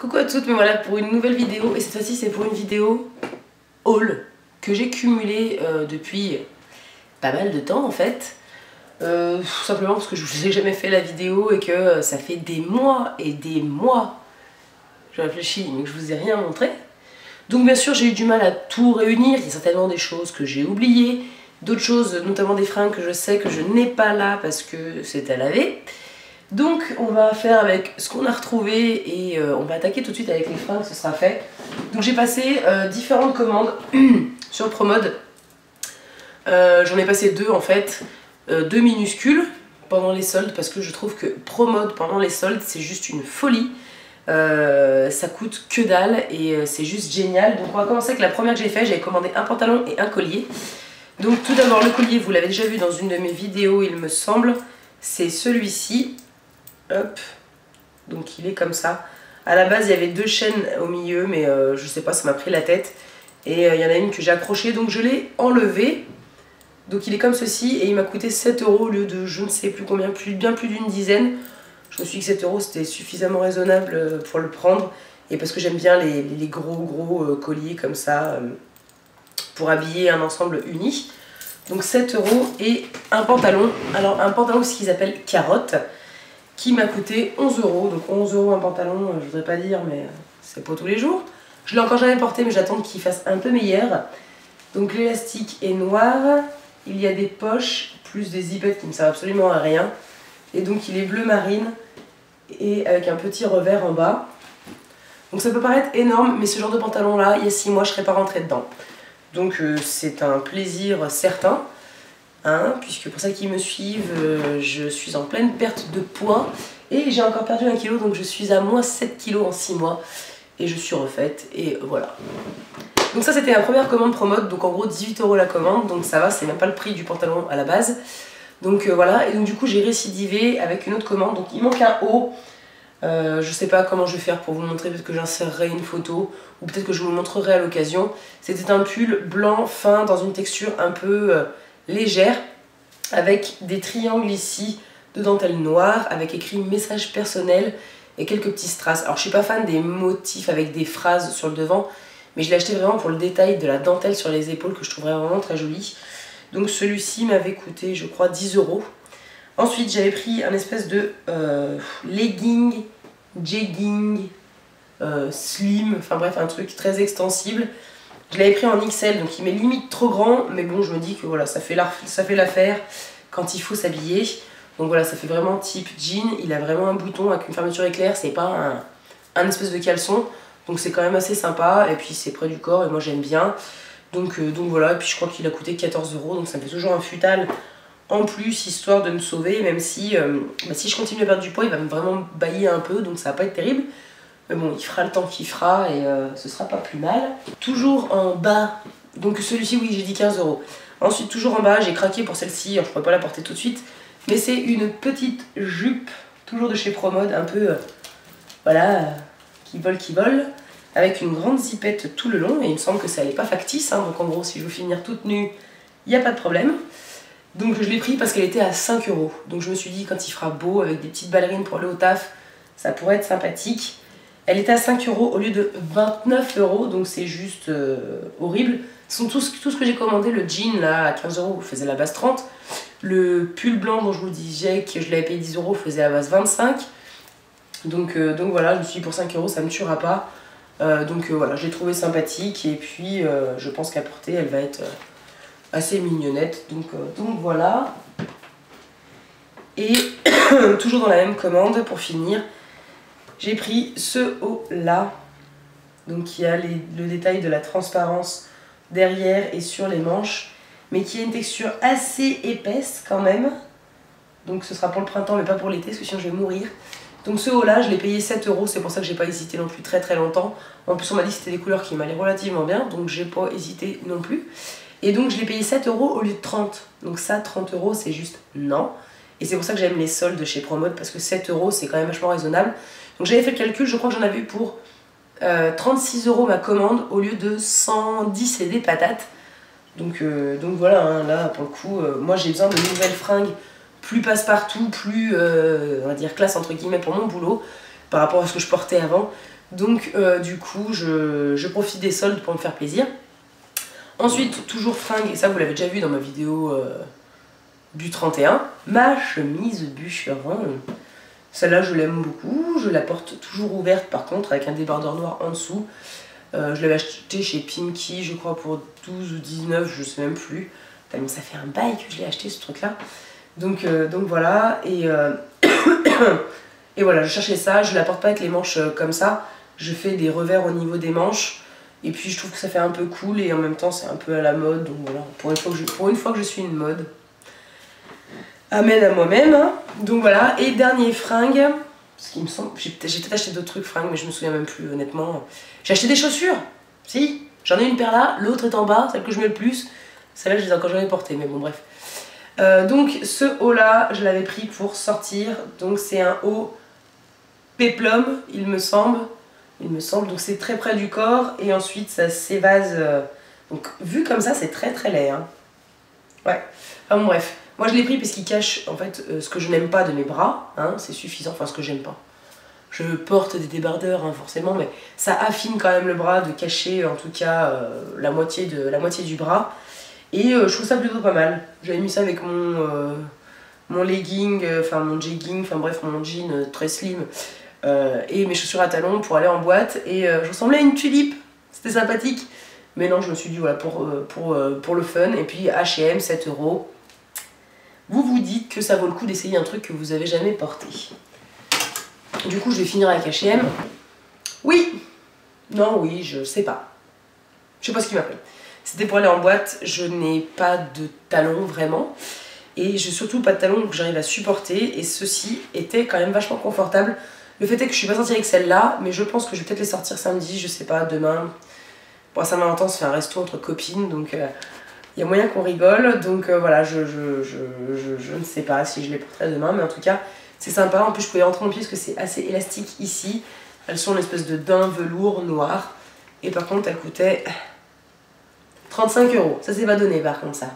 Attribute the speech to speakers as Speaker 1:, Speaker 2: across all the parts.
Speaker 1: Coucou à toutes, me voilà pour une nouvelle vidéo et cette fois-ci c'est pour une vidéo haul que j'ai cumulée depuis pas mal de temps en fait. Tout simplement parce que je vous ai jamais fait la vidéo et que ça fait des mois et des mois je réfléchis mais que je vous ai rien montré. Donc bien sûr j'ai eu du mal à tout réunir, il y a certainement des choses que j'ai oubliées, d'autres choses, notamment des fringues que je sais que je n'ai pas là parce que c'est à laver. Donc on va faire avec ce qu'on a retrouvé et on va attaquer tout de suite avec les fringues, ce sera fait. Donc j'ai passé différentes commandes sur Promode. J'en ai passé deux en fait, deux minuscules pendant les soldes parce que je trouve que Promode pendant les soldes c'est juste une folie. Ça coûte que dalle et c'est juste génial. Donc on va commencer avec la première que j'ai fait, j'avais commandé un pantalon et un collier. Donc tout d'abord le collier, vous l'avez déjà vu dans une de mes vidéos il me semble, c'est celui-ci. Hop, donc il est comme ça. À la base il y avait deux chaînes au milieu mais je sais pas, ça m'a pris la tête. Et il y en a une que j'ai accrochée donc je l'ai enlevé. Donc il est comme ceci et il m'a coûté 7 € au lieu de je ne sais plus combien, bien plus d'une dizaine. Je me suis dit que 7 € c'était suffisamment raisonnable pour le prendre. Et parce que j'aime bien les gros colliers comme ça pour habiller un ensemble uni. Donc 7 € et un pantalon. Alors un pantalon ce qu'ils appellent carotte, qui m'a coûté 11 €. Donc 11 € un pantalon, je voudrais pas dire, mais c'est pour tous les jours. Je l'ai encore jamais porté, mais j'attends qu'il fasse un peu meilleur. Donc l'élastique est noir. Il y a des poches, plus des zipettes qui ne servent absolument à rien. Et donc il est bleu marine, et avec un petit revers en bas. Donc ça peut paraître énorme, mais ce genre de pantalon là, il y a 6 mois, je ne serais pas rentrée dedans. Donc c'est un plaisir certain. Hein, puisque pour ceux qui me suivent, je suis en pleine perte de poids et j'ai encore perdu 1 kg, donc je suis à moins 7 kg en 6 mois et je suis refaite et voilà. Donc ça c'était la première commande Promode, donc en gros 18 € la commande, donc ça va, c'est même pas le prix du pantalon à la base. Donc voilà, et donc du coup j'ai récidivé avec une autre commande, donc il manque un haut. Je sais pas comment je vais faire pour vous montrer, peut-être que j'insérerai une photo ou peut-être que je vous le montrerai à l'occasion. C'était un pull blanc fin dans une texture un peu légère avec des triangles ici de dentelle noire avec écrit message personnel et quelques petits strass. Alors je suis pas fan des motifs avec des phrases sur le devant, mais je l'ai acheté vraiment pour le détail de la dentelle sur les épaules que je trouverais vraiment très joli. Donc celui-ci m'avait coûté je crois 10 €. Ensuite j'avais pris un espèce de legging, jegging, slim, enfin bref un truc très extensible. Je l'avais pris en XL, donc il m'est limite trop grand, mais bon, je me dis que voilà, ça fait l'affaire quand il faut s'habiller. Donc voilà, ça fait vraiment type jean, il a vraiment un bouton avec une fermeture éclair, c'est pas un espèce de caleçon, donc c'est quand même assez sympa, et puis c'est près du corps, et moi j'aime bien. Donc voilà, et puis je crois qu'il a coûté 14 €, donc ça me fait toujours un futal en plus, histoire de me sauver, même si, si je continue à perdre du poids, il va me vraiment bailler un peu, donc ça va pas être terrible. Mais bon, il fera le temps qu'il fera et ce sera pas plus mal. Toujours en bas, donc celui-ci, oui, j'ai dit 15 €. Ensuite, toujours en bas, j'ai craqué pour celle-ci, je pourrais pas la porter tout de suite. Mais c'est une petite jupe, toujours de chez Promode, un peu, voilà, qui vole, avec une grande zipette tout le long. Et il me semble que ça n'est pas factice, hein, donc en gros, si je veux finir toute nue, il n'y a pas de problème. Donc je l'ai pris parce qu'elle était à 5 €. Donc je me suis dit, quand il fera beau, avec des petites ballerines pour aller au taf, ça pourrait être sympathique. Elle était à 5 € au lieu de 29 €, donc c'est juste horrible. Ce sont tout ce que j'ai commandé, le jean là à 15 € faisait la base 30. Le pull blanc dont je vous disais que je l'avais payé 10 € faisait la base 25. Donc voilà, je me suis dit pour 5 € ça ne me tuera pas. Voilà, je l'ai trouvé sympathique et puis je pense qu'à porter elle va être assez mignonnette. Donc voilà. Et toujours dans la même commande pour finir. J'ai pris ce haut là, donc qui a le détail de la transparence derrière et sur les manches, mais qui a une texture assez épaisse quand même. Donc ce sera pour le printemps mais pas pour l'été parce que sinon je vais mourir. Donc ce haut là je l'ai payé 7 €, c'est pour ça que j'ai pas hésité non plus très longtemps. En plus on m'a dit que c'était des couleurs qui m'allaient relativement bien, donc j'ai pas hésité non plus. Et donc je l'ai payé 7 € au lieu de 30. Donc ça 30 € c'est juste non. Et c'est pour ça que j'aime les soldes chez Promode parce que 7 € c'est quand même vachement raisonnable. Donc j'avais fait le calcul, je crois que j'en avais eu pour 36 € ma commande au lieu de 110 et des patates. Donc voilà, hein, là pour le coup, moi j'ai besoin de nouvelles fringues, plus passe-partout, plus on va dire classe entre guillemets pour mon boulot. par rapport à ce que je portais avant. Donc du coup je profite des soldes pour me faire plaisir. Ensuite, toujours fringue, et ça vous l'avez déjà vu dans ma vidéo du 31, ma chemise bûcheron. Celle-là je l'aime beaucoup, je la porte toujours ouverte par contre avec un débardeur noir en dessous. Je l'avais acheté chez Pimki je crois pour 12 ou 19, je sais même plus. Tellement ça fait un bail que je l'ai acheté ce truc là. Donc voilà, et voilà, je cherchais ça, je la porte pas avec les manches comme ça. Je fais des revers au niveau des manches. Et puis je trouve que ça fait un peu cool et en même temps c'est un peu à la mode. Donc voilà, pour une fois que je suis une mode. Amène à moi-même. Hein. Donc voilà, et dernier fringue. Ce qui me semble. J'ai peut-être acheté d'autres trucs fringues mais je me souviens même plus honnêtement. J'ai acheté des chaussures. Si, j'en ai une paire là, l'autre est en bas, celle que je mets le plus. Celle-là je les ai encore jamais portées, mais bon bref. Donc ce haut là, je l'avais pris pour sortir. Donc c'est un haut péplum, il me semble. Donc c'est très près du corps et ensuite ça s'évase. Donc vu comme ça c'est très très laid. Hein. Ouais, enfin bon, bref. Moi je l'ai pris parce qu'il cache en fait ce que je n'aime pas de mes bras. Hein, c'est suffisant, enfin ce que j'aime pas. Je porte des débardeurs hein, forcément, mais ça affine quand même le bras de cacher en tout cas la moitié du bras. Et je trouve ça plutôt pas mal. J'avais mis ça avec mon legging, enfin mon jegging, enfin bref mon jean très slim. Et mes chaussures à talons pour aller en boîte et je ressemblais à une tulipe, c'était sympathique mais non je me suis dit voilà pour le fun. Et puis H&M 7 €, vous vous dites que ça vaut le coup d'essayer un truc que vous avez jamais porté. Du coup je vais finir avec H&M. Oui, non oui je sais pas ce qui m'a plu. C'était pour aller en boîte, je n'ai pas de talons vraiment et j'ai surtout pas de talons que j'arrive à supporter et ceux-ci étaient quand même vachement confortables. Le fait est que je suis pas sortie avec celle-là, mais je pense que je vais peut-être les sortir samedi, je sais pas, demain. Pour Saint-Valentin, c'est un resto entre copines, donc il y a moyen qu'on rigole. Donc voilà, je ne sais pas si je les porterai demain, mais en tout cas, c'est sympa. En plus, je pouvais rentrer mon pied parce que c'est assez élastique ici. Elles sont une espèce de daim velours noir. Et par contre, elles coûtaient 35 €. Ça, c'est pas donné par contre, ça.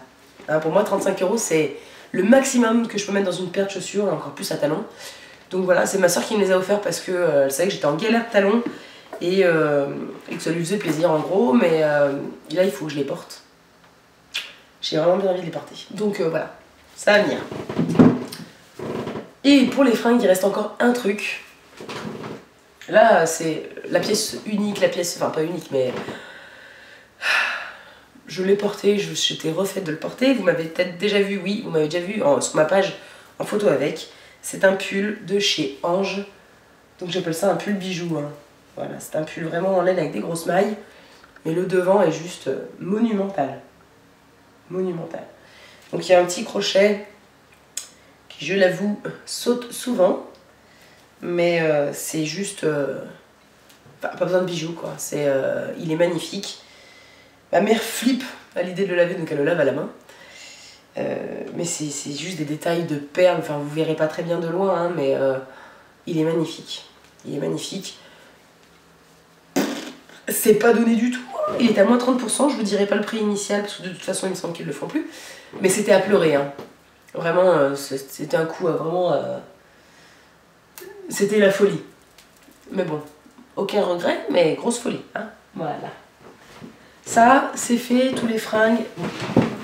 Speaker 1: Hein, pour moi, 35 € c'est le maximum que je peux mettre dans une paire de chaussures, et encore plus à talons. Donc voilà, c'est ma soeur qui me les a offerts parce qu'elle savait que j'étais en galère de talons et que ça lui faisait plaisir en gros, mais là il faut que je les porte. J'ai vraiment bien envie de les porter. Donc voilà, ça va venir. Et pour les fringues, il reste encore un truc. Là, c'est la pièce unique, enfin pas unique, mais je l'ai porté, j'étais refaite de le porter. Vous m'avez peut-être déjà vu, oui, vous m'avez déjà vu sur ma page en photo avec. C'est un pull de chez Ange, donc j'appelle ça un pull bijou. Hein. Voilà, c'est un pull vraiment en laine avec des grosses mailles, mais le devant est juste monumental. Monumental. Donc il y a un petit crochet qui, je l'avoue, saute souvent, mais c'est juste... pas besoin de bijoux, quoi. Il est magnifique. Ma mère flippe à l'idée de le laver, donc elle le lave à la main. Mais c'est juste des détails de perles, enfin vous verrez pas très bien de loin, hein, mais il est magnifique. Il est magnifique. C'est pas donné du tout, hein. Il est à moins 30%, je vous dirai pas le prix initial, parce que de toute façon il me semble qu'ils le font plus. Mais c'était à pleurer, hein. Vraiment, c'était un coup vraiment... c'était la folie. Mais bon, aucun regret, mais grosse folie, hein. Voilà. Ça, c'est fait, tous les fringues.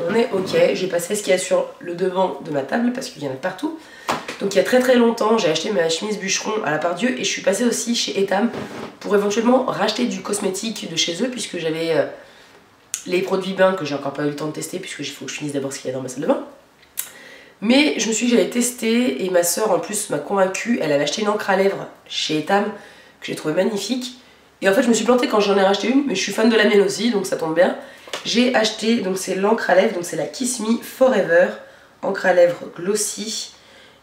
Speaker 1: On est ok, j'ai passé ce qu'il y a sur le devant de ma table parce qu'il y en a partout. Donc il y a très très longtemps, j'ai acheté ma chemise bûcheron à la Part-Dieu et je suis passée aussi chez Etam pour éventuellement racheter du cosmétique de chez eux puisque j'avais les produits bains que j'ai encore pas eu le temps de tester puisque il faut que je finisse d'abord ce qu'il y a dans ma salle de bain. Mais je me suis dit que j'allais tester et ma soeur en plus m'a convaincue, elle avait acheté une encre à lèvres chez Etam que j'ai trouvé magnifique. Et en fait je me suis plantée quand j'en ai racheté une, mais je suis fan de la mienne aussi donc ça tombe bien. J'ai acheté, donc c'est l'encre à lèvres, donc c'est la Kiss Me Forever, encre à lèvres glossy.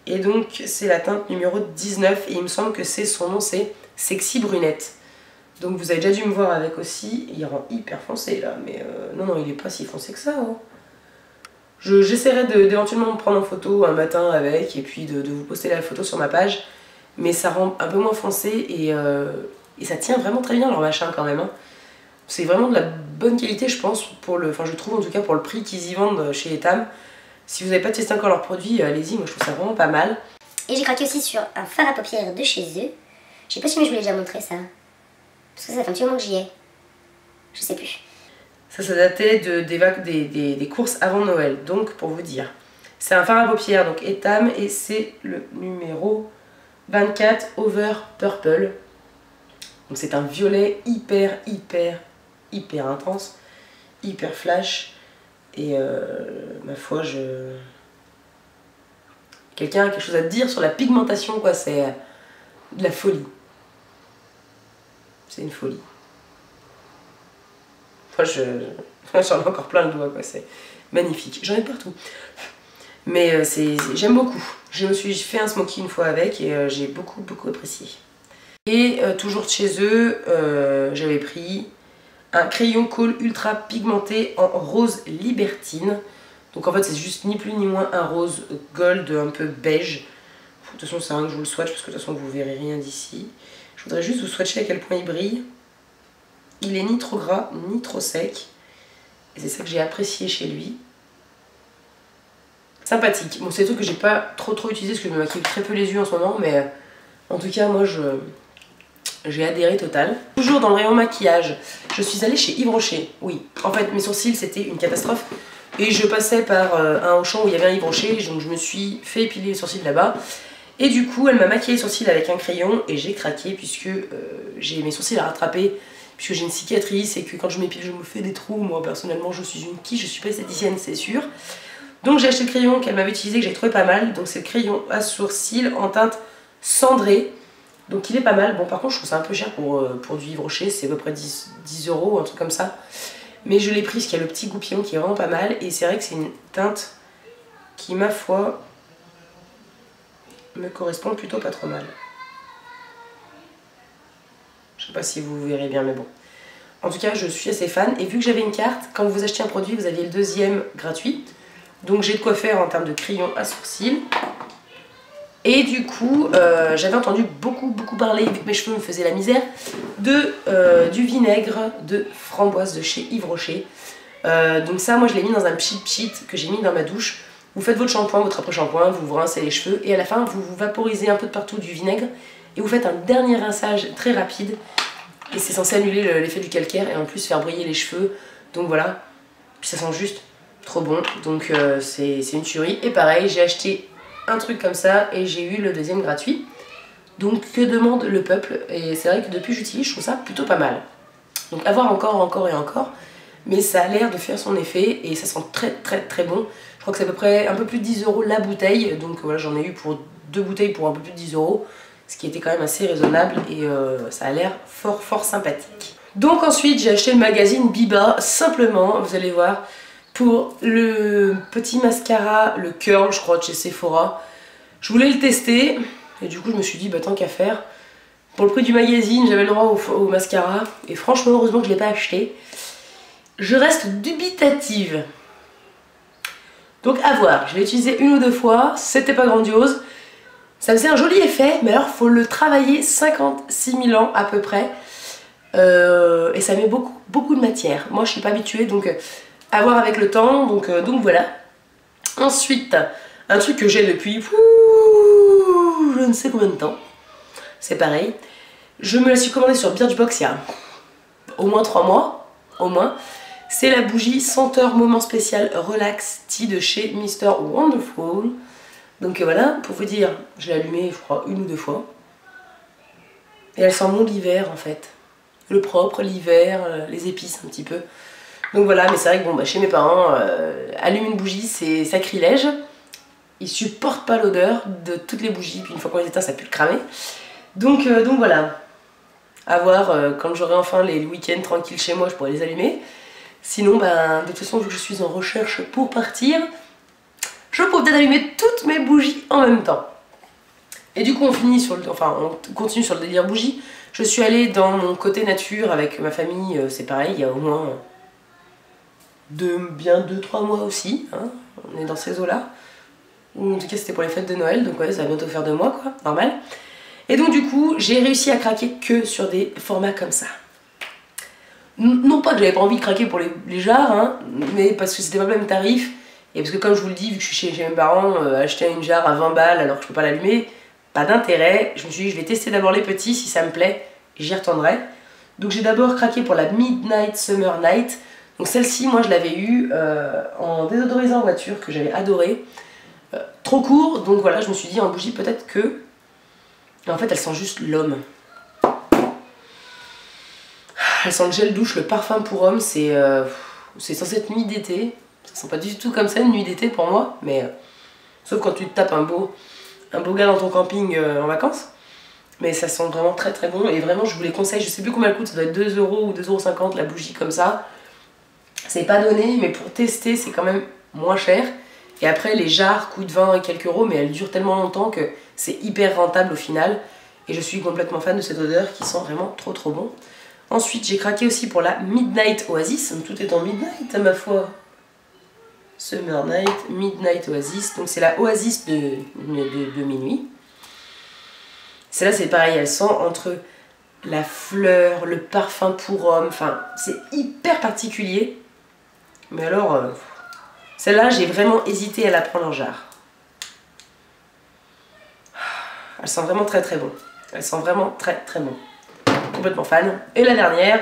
Speaker 1: Et donc c'est la teinte numéro 19 et il me semble que son nom c'est Sexy Brunette. Donc vous avez déjà dû me voir avec aussi, il rend hyper foncé là, mais non il est pas si foncé que ça. Hein. J'essaierai d'éventuellement me prendre en photo un matin avec et puis de vous poster la photo sur ma page. Mais ça rend un peu moins foncé et ça tient vraiment très bien leur machin quand même. Hein. C'est vraiment de la bonne qualité je pense, enfin je trouve en tout cas pour le prix qu'ils y vendent chez Etam. Si vous n'avez pas testé encore leurs produits, allez-y, moi je trouve ça vraiment pas mal.
Speaker 2: Et j'ai craqué aussi sur un fard à paupières de chez eux, Je sais pas si je vous l'ai déjà montré ça. Parce que ça fait un petit moment que j'y ai. Je sais plus.
Speaker 1: Ça datait des courses avant Noël, donc pour vous dire. C'est un fard à paupières, donc Etam, et c'est le numéro 24 Over Purple. Donc c'est un violet hyper intense, hyper flash. Et ma foi, quelqu'un a quelque chose à dire sur la pigmentation, quoi, c'est de la folie. C'est une folie. Moi, j'en ai encore plein le doigt, quoi, c'est magnifique. J'en ai partout. Mais j'aime beaucoup. Je me suis fait un smoky une fois avec et j'ai beaucoup apprécié. Et toujours de chez eux, j'avais pris un crayon colle ultra pigmenté en rose libertine. Donc en fait c'est juste ni plus ni moins un rose gold un peu beige. De toute façon c'est rien que je vous le swatch parce que de toute façon vous verrez rien d'ici. Je voudrais juste vous swatcher à quel point il brille. Il est ni trop gras ni trop sec. Et c'est ça que j'ai apprécié chez lui. Sympathique. Bon c'est des trucs que j'ai pas trop utilisé parce que je me maquille très peu les yeux en ce moment. Mais en tout cas moi j'ai adhéré total. Toujours dans le rayon maquillage, je suis allée chez Yves Rocher. Oui, en fait mes sourcils c'était une catastrophe. Et je passais par un Auchan où il y avait un Yves Rocher, donc je me suis fait épiler les sourcils là-bas. Et du coup elle m'a maquillé les sourcils avec un crayon et j'ai craqué puisque j'ai mes sourcils à rattraper. Puisque j'ai une cicatrice et que quand je m'épile je me fais des trous. Moi personnellement je suis une quiche, je suis pas esthéticienne c'est sûr. Donc j'ai acheté le crayon qu'elle m'avait utilisé, que j'ai trouvé pas mal. Donc c'est le crayon à sourcils en teinte cendrée. Donc il est pas mal. Bon par contre je trouve ça un peu cher pour du Yves Rocher, c'est à peu près 10 €, un truc comme ça. Mais je l'ai pris parce qu'il y a le petit goupillon qui est vraiment pas mal. Et c'est vrai que c'est une teinte qui ma foi me correspond plutôt pas trop mal. Je sais pas si vous verrez bien mais bon. En tout cas je suis assez fan. Et vu que j'avais une carte, quand vous achetez un produit vous aviez le deuxième gratuit. Donc j'ai de quoi faire en termes de crayon à sourcils. Et du coup, j'avais entendu beaucoup parler, vu que mes cheveux me faisaient la misère, du vinaigre de framboise de chez Yves Rocher. Donc ça, moi je l'ai mis dans un pchit que j'ai mis dans ma douche. Vous faites votre shampoing, votre après-shampoing, vous vous rincez les cheveux et à la fin vous vaporisez un peu de partout du vinaigre et vous faites un dernier rinçage très rapide. Et c'est censé annuler l'effet du calcaire et en plus faire briller les cheveux. Donc voilà, puis ça sent juste trop bon. Donc c'est une tuerie. Et pareil, j'ai acheté un truc comme ça et j'ai eu le deuxième gratuit. Donc que demande le peuple? Et c'est vrai que depuis que j'utilise je trouve ça plutôt pas mal. Donc à voir encore et encore, mais ça a l'air de faire son effet et ça sent très bon. Je crois que c'est à peu près un peu plus de 10 € la bouteille. Donc voilà, j'en ai eu pour 2 bouteilles pour un peu plus de 10 €, ce qui était quand même assez raisonnable et ça a l'air fort sympathique. Donc ensuite j'ai acheté le magazine Biba, simplement, vous allez voir, pour le petit mascara, le curl, je crois, de chez Sephora. Je voulais le tester, et du coup je me suis dit, bah tant qu'à faire. Pour le prix du magazine, j'avais le droit au mascara, et franchement, heureusement que je ne l'ai pas acheté. Je reste dubitative. Donc à voir, je l'ai utilisé 1 ou 2 fois, c'était pas grandiose. Ça faisait un joli effet, mais alors faut le travailler 56 000 ans à peu près. Et ça met beaucoup de matière. Moi je suis pas habituée, donc à voir avec le temps, donc voilà. Ensuite, un truc que j'ai depuis je ne sais combien de temps. C'est pareil. Je me la suis commandée sur Birchbox il y a au moins 3 mois. Au moins. C'est la bougie senteur moment spécial Relax Tea de chez Mr. Wonderful. Donc voilà, pour vous dire, je l'ai allumée je crois 1 ou 2 fois. Et elle sent bon l'hiver en fait. Le propre, l'hiver, les épices un petit peu. Donc voilà, mais c'est vrai que bon, bah, chez mes parents, allumer une bougie c'est sacrilège. Ils supportent pas l'odeur de toutes les bougies, puis une fois qu'on les éteint ça pue le cramer. Donc voilà, à voir quand j'aurai enfin les week-ends tranquilles chez moi, je pourrai les allumer. Sinon, ben, de toute façon, vu que je suis en recherche pour partir, je peux peut-être allumer toutes mes bougies en même temps. Et du coup, on continue sur le délire bougie. Je suis allée dans mon côté nature avec ma famille, c'est pareil, il y a au moins bien 2-3 mois aussi, hein, on est dans ces eaux-là. Ou en tout cas, c'était pour les fêtes de Noël, donc ouais, ça va bientôt faire 2 mois, quoi, normal. Et donc du coup, j'ai réussi à craquer que sur des formats comme ça. Non pas que j'avais pas envie de craquer pour les jarres, hein, mais parce que c'était pas le même tarif. Et parce que comme je vous le dis, vu que je suis chez mes parents, acheter une jarre à 20 balles alors que je peux pas l'allumer, pas d'intérêt. Je me suis dit, je vais tester d'abord les petits, si ça me plaît, j'y retournerai. Donc j'ai d'abord craqué pour la Midnight Summer Night. Donc celle-ci, moi je l'avais eue en désodorisant en voiture, que j'avais adoré. Trop court, donc voilà, je me suis dit en bougie peut-être que... Et en fait, elle sent juste l'homme. Elle sent le gel douche, le parfum pour homme, c'est censé être nuit d'été. Ça sent pas du tout comme ça une nuit d'été pour moi, mais sauf quand tu te tapes un beau gars dans ton camping en vacances. Mais ça sent vraiment très très bon et vraiment je vous les conseille. Je sais plus combien elle coûte, ça doit être 2 € ou 2,50 € la bougie comme ça. C'est pas donné, mais pour tester c'est quand même moins cher. Et après les jarres coûtent 20 et quelques euros, mais elles durent tellement longtemps que c'est hyper rentable au final. Et je suis complètement fan de cette odeur qui sent vraiment trop trop bon. Ensuite j'ai craqué aussi pour la Midnight Oasis. Donc, tout est en Midnight à ma foi. Summer Night, Midnight Oasis. Donc c'est la Oasis de minuit. Celle-là c'est pareil, elle sent entre la fleur, le parfum pour homme. Enfin c'est hyper particulier. Mais alors... celle-là, j'ai vraiment hésité à la prendre en jarre. Elle sent vraiment très très bon. Elle sent vraiment très très bon. Complètement fan. Et la dernière,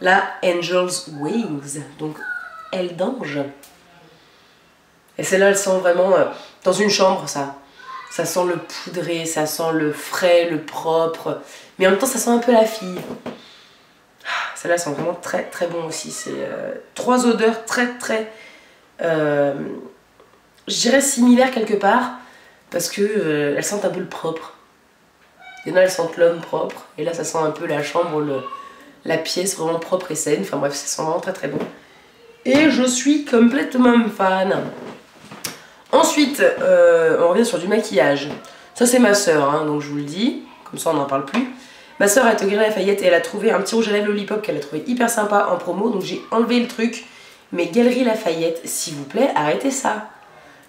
Speaker 1: la Angel's Wings. Donc, aile d'ange. Et celle-là, elle sent vraiment dans une chambre, ça. Ça sent le poudré, ça sent le frais, le propre. Mais en même temps, ça sent un peu la fille. Celle-là, elle sent vraiment très très bon aussi. C'est 3 odeurs très très... je dirais similaire quelque part parce que elles sentent un peu le propre. Il y en a elles sentent l'homme propre et là ça sent un peu la chambre, la pièce vraiment propre et saine. Enfin bref, ça sent vraiment très très bon et je suis complètement fan. Ensuite on revient sur du maquillage. Ça c'est ma soeur hein, donc je vous le dis, comme ça on n'en parle plus. Ma soeur est au Galeries Lafayette et elle a trouvé un petit rouge à lèvres Lollipop qu'elle a trouvé hyper sympa en promo, donc j'ai enlevé le truc. Mais Galeries Lafayette, s'il vous plaît, arrêtez ça.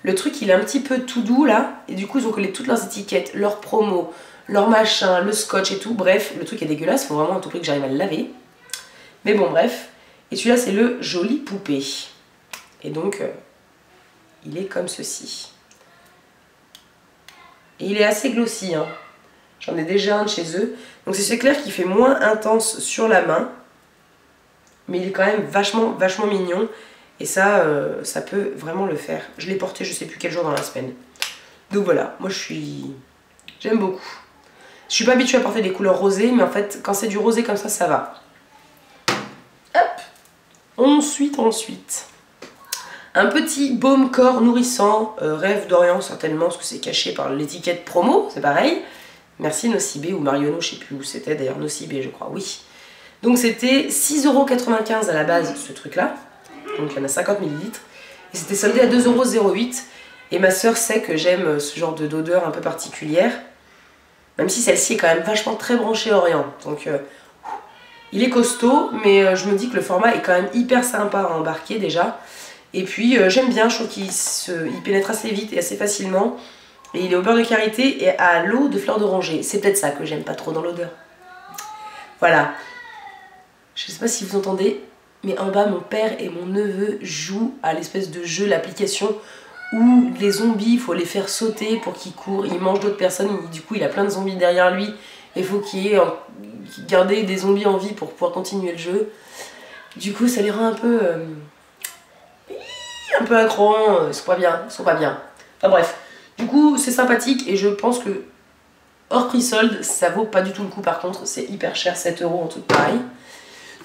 Speaker 1: Le truc, il est un petit peu tout doux, là. Et du coup, ils ont collé toutes leurs étiquettes, leurs promos, leurs machins, le scotch et tout. Bref, le truc est dégueulasse. Il faut vraiment à tout prix que j'arrive à le laver. Mais bon, bref. Et celui-là, c'est le Joli Poupée. Et donc, il est comme ceci. Et il est assez glossy, hein. J'en ai déjà un de chez eux. Donc, c'est clair qu'il fait moins intense sur la main. Mais il est quand même vachement mignon et ça, ça peut vraiment le faire. Je l'ai porté je sais plus quel jour dans la semaine. Donc voilà, moi j'aime beaucoup. Je suis pas habituée à porter des couleurs rosées, mais en fait quand c'est du rosé comme ça va. Hop. Ensuite, un petit baume corps nourrissant, Rêve d'Orient certainement, parce que c'est caché par l'étiquette promo, c'est pareil. Merci Nocibé ou Marionneau, je sais plus où c'était d'ailleurs, Nocibé je crois, oui. Donc c'était 6,95 € à la base ce truc là, donc il y en a 50 ml, et c'était soldé à 2,08 €. Et ma soeur sait que j'aime ce genre d'odeur un peu particulière, même si celle-ci est quand même vachement très branchée Orient. Donc il est costaud, mais je me dis que le format est quand même hyper sympa à embarquer déjà. Et puis j'aime bien, je trouve qu'il pénètre assez vite et assez facilement. Et il est au beurre de karité et à l'eau de fleur d'oranger. C'est peut-être ça que j'aime pas trop dans l'odeur. Voilà. Je sais pas si vous entendez, mais en bas, mon père et mon neveu jouent à l'espèce de jeu, l'application où les zombies, il faut les faire sauter pour qu'ils courent. Ils mangent d'autres personnes, du coup, il a plein de zombies derrière lui. Il faut qu'il garde des zombies en vie pour pouvoir continuer le jeu. Du coup, ça les rend un peu accro, ils sont pas bien, Enfin bref, du coup, c'est sympathique et je pense que hors prix solde, ça vaut pas du tout le coup par contre. C'est hyper cher, 7 € en tout pareil.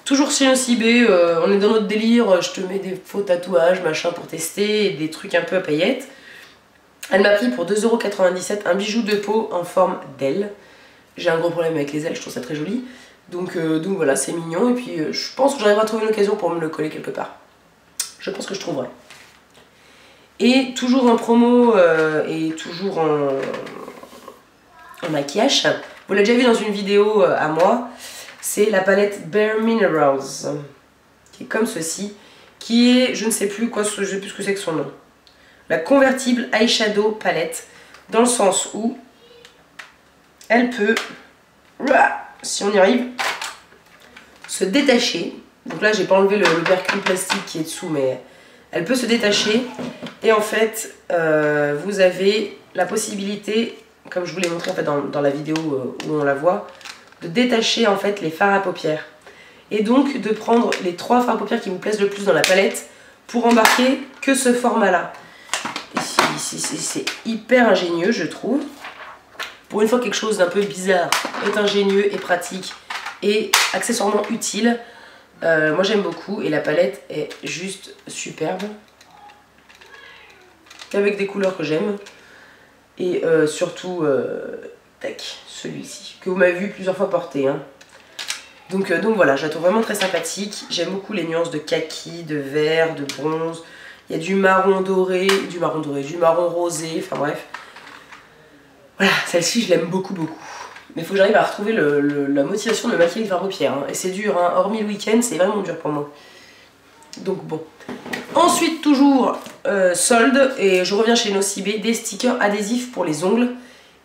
Speaker 1: Toujours chez Nocibé, on est dans notre délire, je te mets des faux tatouages, machin pour tester, et des trucs un peu à paillettes. Elle m'a pris pour 2,97 € un bijou de peau en forme d'aile. J'ai un gros problème avec les ailes, je trouve ça très joli. Donc voilà, c'est mignon, et puis je pense que j'arriverai à trouver une occasion pour me le coller quelque part. Je pense que je trouverai. Et toujours en promo, et toujours en maquillage, vous l'avez déjà vu dans une vidéo à moi, c'est la palette Bare Minerals, qui est comme ceci, qui est, je ne sais plus quoi, je ne sais plus ce que c'est que son nom. La convertible eyeshadow palette, dans le sens où elle peut, si on y arrive, se détacher. Donc là, j'ai pas enlevé le percule plastique qui est dessous, mais elle peut se détacher. Et en fait, vous avez la possibilité comme je vous l'ai montré en fait dans la vidéo où on la voit, de détacher en fait les fards à paupières. Et donc de prendre les 3 fards à paupières qui vous plaisent le plus dans la palette pour embarquer que ce format-là. C'est hyper ingénieux, je trouve. Pour une fois, quelque chose d'un peu bizarre est ingénieux et pratique et accessoirement utile. Moi j'aime beaucoup et la palette est juste superbe. Avec des couleurs que j'aime. Et surtout, tac, celui-ci, que vous m'avez vu plusieurs fois porter. Hein. Donc voilà, je la trouve vraiment très sympathique. J'aime beaucoup les nuances de kaki, de vert, de bronze. Il y a du marron doré, du marron rosé, enfin bref. Voilà, celle-ci je l'aime beaucoup. Mais il faut que j'arrive à retrouver la motivation de me maquiller avec fards à paupières. Hein. Et c'est dur, hein. Hormis le week-end, c'est vraiment dur pour moi. Donc bon. Ensuite, toujours solde, et je reviens chez Nocibé, des stickers adhésifs pour les ongles,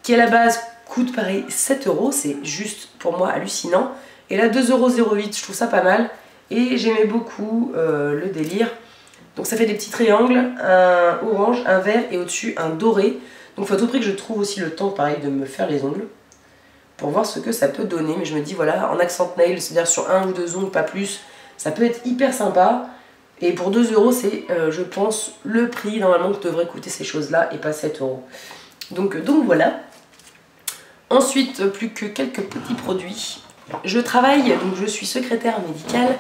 Speaker 1: qui à la base coûtent pareil 7 €, c'est juste pour moi hallucinant. Et là 2,08 €, je trouve ça pas mal. Et j'aimais beaucoup le délire. Donc ça fait des petits triangles, un orange, un vert et au-dessus un doré. Donc il faut à tout prix que je trouve aussi le temps pareil de me faire les ongles. Pour voir ce que ça peut donner. Mais je me dis voilà, en accent nail, c'est-à-dire sur 1 ou 2 ongles, pas plus, ça peut être hyper sympa. Et pour 2 €, c'est je pense le prix normalement que devraient coûter ces choses-là et pas 7 €. Donc voilà. Ensuite, plus que quelques petits produits. Je travaille, donc je suis secrétaire médicale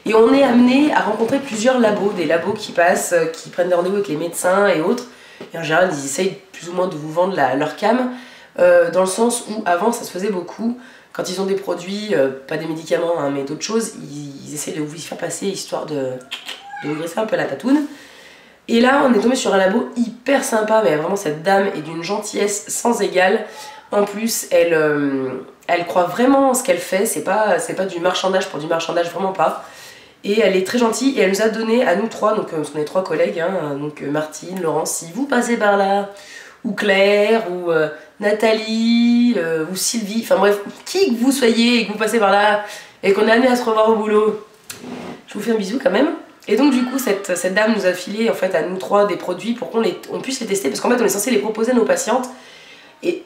Speaker 1: et on est amené à rencontrer plusieurs labos, des labos qui passent, qui prennent des rendez-vous avec les médecins et autres. Et en général, ils essayent plus ou moins de vous vendre leur cam, dans le sens où avant ça se faisait beaucoup. Quand ils ont des produits, pas des médicaments, hein, mais d'autres choses, ils essayent de vous y faire passer histoire de vous graisser un peu la tatoune. Et là, on est tombé sur un labo hyper sympa, mais vraiment cette dame est d'une gentillesse sans égale. En plus, elle croit vraiment en ce qu'elle fait, c'est pas du marchandage pour du marchandage, vraiment pas. Et elle est très gentille et elle nous a donné à nous 3, donc parce qu'on est 3 collègues, hein, donc Martine, Laurence, si vous passez par là, ou Claire, ou Nathalie, ou Sylvie, enfin bref, qui que vous soyez et que vous passez par là et qu'on est amené à se revoir au boulot, je vous fais un bisou quand même. Et donc du coup cette dame nous a filé en fait à nous 3 des produits pour qu'on puisse les tester, parce qu'en fait on est censé les proposer à nos patientes. Et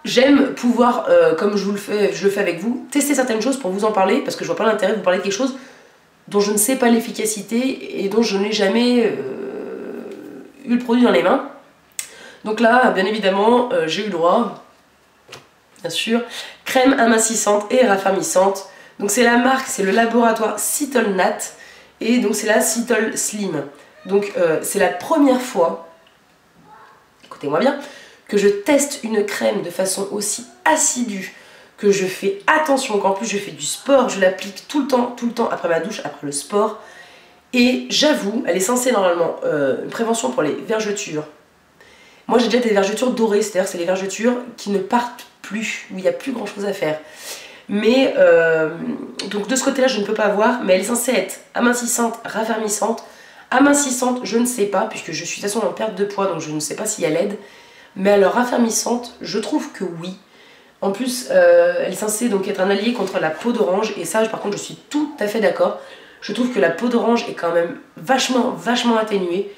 Speaker 1: j'aime pouvoir, comme je le fais avec vous, tester certaines choses pour vous en parler, parce que je vois pas l'intérêt de vous parler de quelque chose dont je ne sais pas l'efficacité et dont je n'ai jamais eu le produit dans les mains. Donc là, bien évidemment, j'ai eu le droit, bien sûr, crème amincissante et raffermissante. Donc c'est la marque, c'est le laboratoire CytolNat, et donc c'est la Cytol Slim. Donc c'est la première fois, écoutez-moi bien, que je teste une crème de façon aussi assidue, que je fais attention, qu'en plus je fais du sport, je l'applique tout le temps, après ma douche, après le sport. Et j'avoue, elle est censée normalement une prévention pour les vergetures. Moi j'ai déjà des vergetures dorées, c'est-à-dire c'est les vergetures qui ne partent plus, où il n'y a plus grand chose à faire. Mais donc de ce côté-là je ne peux pas voir, mais elle est censée être amincissante, raffermissante. Amincissante, je ne sais pas, puisque je suis de toute façon en perte de poids, donc je ne sais pas si elle aide. Mais alors raffermissante, je trouve que oui. En plus, elle est censée donc être un allié contre la peau d'orange, et ça par contre je suis tout à fait d'accord. Je trouve que la peau d'orange est quand même vachement atténuée,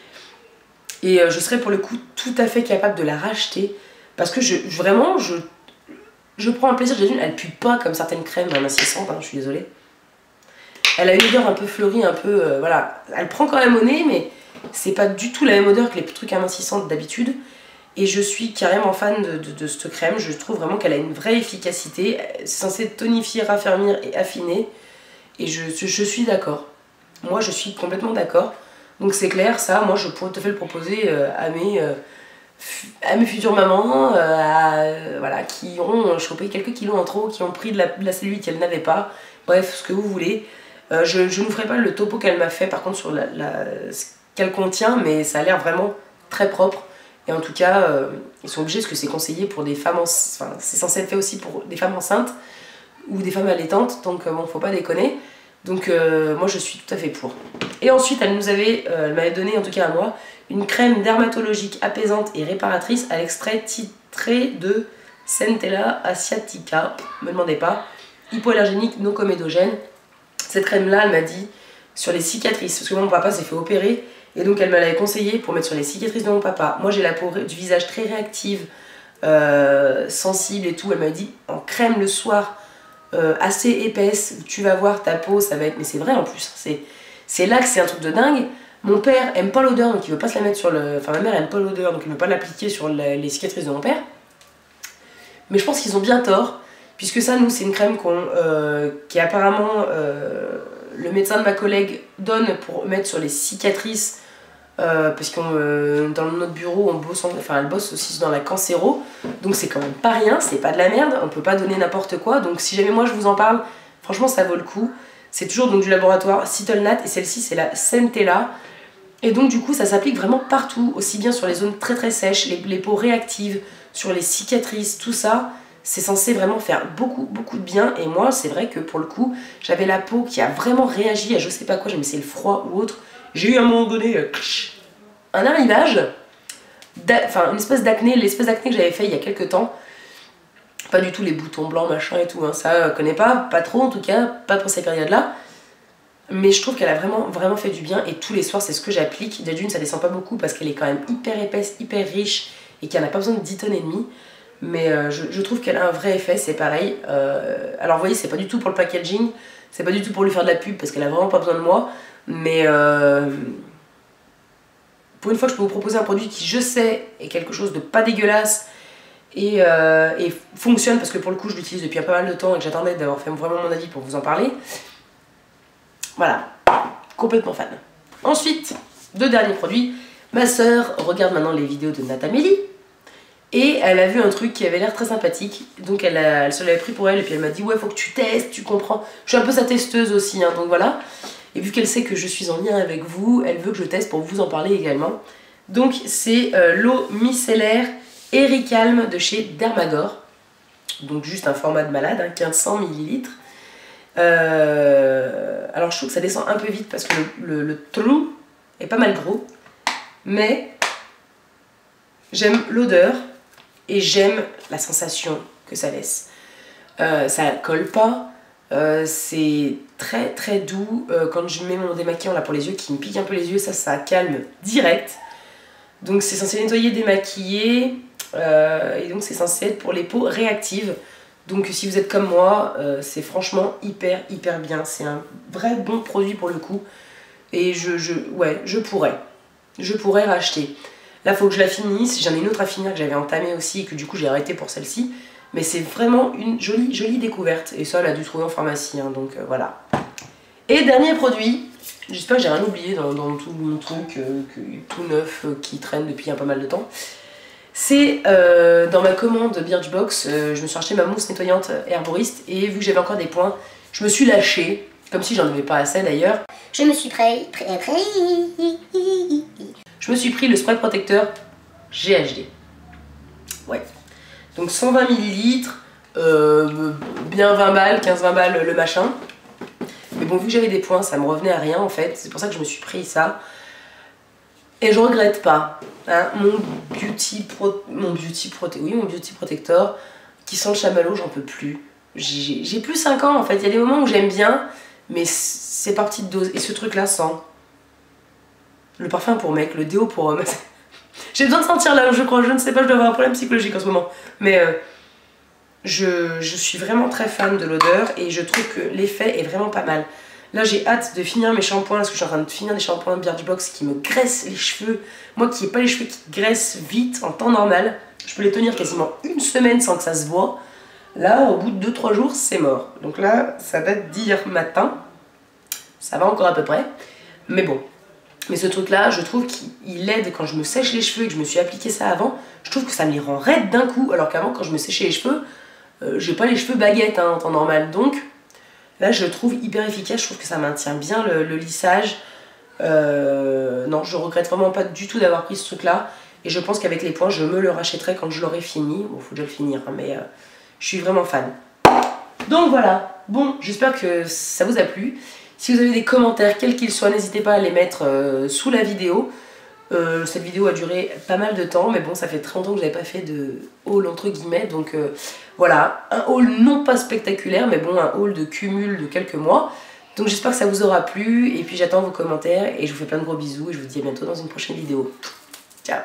Speaker 1: et je serais pour le coup tout à fait capable de la racheter, parce que vraiment je prends un plaisir. Elle pue pas comme certaines crèmes amincissantes, hein, je suis désolée. Elle a une odeur un peu fleurie, un peu, voilà, elle prend quand même au nez, mais c'est pas du tout la même odeur que les trucs amincissants d'habitude. Et je suis carrément fan de cette crème, je trouve vraiment qu'elle a une vraie efficacité. C'est censé tonifier, raffermir et affiner. Et je suis d'accord. Moi je suis complètement d'accord. Donc c'est clair, ça, moi je pourrais tout à fait le proposer à mes futures mamans, voilà, qui ont chopé quelques kilos en trop, qui ont pris de la cellulite qu'elles n'avaient pas. Bref, ce que vous voulez. Je ne vous ferai pas le topo qu'elle m'a fait par contre sur ce qu'elle contient, mais ça a l'air vraiment très propre. Et en tout cas, ils sont obligés, parce que c'est conseillé pour des femmes, enfin c'est censé être fait aussi pour des femmes enceintes ou des femmes allaitantes, donc bon, faut pas déconner. Donc moi je suis tout à fait pour. Et ensuite elle m'avait donné, en tout cas à moi, une crème dermatologique apaisante et réparatrice à l'extrait titré de Centella asiatica, me demandez pas, hypoallergénique, non comédogène. Cette crème là, elle m'a dit, sur les cicatrices, parce que mon papa s'est fait opérer, et donc elle me l'avait conseillé pour mettre sur les cicatrices de mon papa. Moi j'ai la peau du visage très réactive, sensible et tout. Elle m'a dit en crème le soir, assez épaisse, tu vas voir ta peau, ça va être... Mais c'est vrai en plus, c'est là que c'est un truc de dingue. Mon père aime pas l'odeur, donc il veut pas se la mettre sur le... Enfin ma mère aime pas l'odeur, donc il veut pas l'appliquer sur les cicatrices de mon père. Mais je pense qu'ils ont bien tort, puisque ça, nous, c'est une crème qui apparemment le médecin de ma collègue donne pour mettre sur les cicatrices, parce que dans notre bureau, elle bosse aussi dans la cancéro, donc c'est quand même pas rien, c'est pas de la merde, on peut pas donner n'importe quoi, donc si jamais moi je vous en parle, franchement ça vaut le coup. C'est toujours donc du laboratoire Cytolnat, et celle-ci c'est la Centella. Et donc du coup ça s'applique vraiment partout, aussi bien sur les zones très très sèches, les peaux réactives, sur les cicatrices, tout ça, c'est censé vraiment faire beaucoup beaucoup de bien. Et moi c'est vrai que pour le coup, j'avais la peau qui a vraiment réagi à je sais pas quoi, c'est le froid ou autre. J'ai eu à un moment donné un arrivage, enfin une espèce d'acné, l'espèce d'acné que j'avais fait il y a quelques temps. Pas du tout les boutons blancs machin et tout, hein, ça je connais pas trop en tout cas, pas pour cette période là. Mais je trouve qu'elle a vraiment fait du bien et tous les soirs c'est ce que j'applique. D'une ça descend pas beaucoup parce qu'elle est quand même hyper épaisse, hyper riche et qu'elle n'a pas besoin de 10 tonnes et demie. Mais je trouve qu'elle a un vrai effet, c'est pareil. Alors vous voyez c'est pas du tout pour le packaging, c'est pas du tout pour lui faire de la pub parce qu'elle a vraiment pas besoin de moi. Mais pour une fois que je peux vous proposer un produit qui je sais est quelque chose de pas dégueulasse et fonctionne parce que pour le coup je l'utilise depuis pas mal de temps et que j'attendais d'avoir fait vraiment mon avis pour vous en parler. Voilà, complètement fan. Ensuite, deux derniers produits. Ma soeur regarde maintenant les vidéos de Natamélie et elle a vu un truc qui avait l'air très sympathique. Donc elle se l'avait pris pour elle et puis elle m'a dit ouais faut que tu testes, tu comprends. Je suis un peu sa testeuse aussi, hein, donc voilà. Et vu qu'elle sait que je suis en lien avec vous, elle veut que je teste pour vous en parler également. Donc c'est l'eau micellaire Ericalm de chez Dermagor. Donc juste un format de malade, hein, 1500 ml. Alors je trouve que ça descend un peu vite parce que le trou est pas mal gros. Mais j'aime l'odeur et j'aime la sensation que ça laisse. Ça colle pas. C'est très très doux. Quand je mets mon démaquillant là pour les yeux qui me pique un peu les yeux, ça calme direct. Donc c'est censé nettoyer, démaquiller et donc c'est censé être pour les peaux réactives. Donc si vous êtes comme moi, c'est franchement hyper bien. C'est un vrai bon produit pour le coup. Et je pourrais racheter. Là faut que je la finisse. J'en ai une autre à finir que j'avais entamée aussi et que du coup j'ai arrêté pour celle-ci. Mais c'est vraiment une jolie découverte. Et ça elle a dû trouver en pharmacie, hein, donc voilà. Et dernier produit, j'espère que j'ai rien oublié dans tout mon truc tout neuf qui traîne depuis pas mal de temps. C'est dans ma commande Birchbox, je me suis acheté ma mousse nettoyante herboriste et vu que j'avais encore des points, je me suis lâchée, comme si j'en avais pas assez d'ailleurs.
Speaker 2: Je me suis
Speaker 1: Je me suis pris le spray protecteur GHD. Ouais. Donc 120 ml, bien 20 balles, 15-20 balles le machin. Mais bon, vu que j'avais des points, ça me revenait à rien en fait. C'est pour ça que je me suis pris ça. Et je regrette pas. Hein, mon beauty protector qui sent le chamallow, j'en peux plus. J'ai plus 5 ans en fait. Il y a des moments où j'aime bien, mais c'est par petite dose. Et ce truc là sent le parfum pour mec, le déo pour homme. J'ai besoin de sentir là, je crois. Je ne sais pas, je dois avoir un problème psychologique en ce moment. Mais je suis vraiment très fan de l'odeur et je trouve que l'effet est vraiment pas mal. Là j'ai hâte de finir mes shampoings parce que je suis en train de finir des shampoings Birchbox qui me graissent les cheveux. Moi qui n'ai pas les cheveux qui graissent vite en temps normal, je peux les tenir quasiment une semaine sans que ça se voit. Là au bout de 2-3 jours c'est mort. Donc là ça date d'hier matin. Ça va encore à peu près. Mais bon. Mais ce truc là je trouve qu'il aide quand je me sèche les cheveux et que je me suis appliqué ça avant. Je trouve que ça me les rend raides d'un coup. Alors qu'avant quand je me séchais les cheveux, j'ai pas les cheveux baguettes hein, en temps normal. Donc là je le trouve hyper efficace, je trouve que ça maintient bien le lissage. Non, je regrette vraiment pas du tout d'avoir pris ce truc là. Et je pense qu'avec les points, je me le rachèterai quand je l'aurai fini. Bon, faut déjà le finir, hein, mais je suis vraiment fan. Donc voilà, bon, j'espère que ça vous a plu. Si vous avez des commentaires, quels qu'ils soient, n'hésitez pas à les mettre sous la vidéo. Cette vidéo a duré pas mal de temps, mais bon, ça fait très longtemps que je n'avais pas fait de haul entre guillemets, donc voilà, un haul non pas spectaculaire, mais bon, un haul de cumul de quelques mois. Donc j'espère que ça vous aura plu, et puis j'attends vos commentaires, et je vous fais plein de gros bisous, et je vous dis à bientôt dans une prochaine vidéo. Ciao!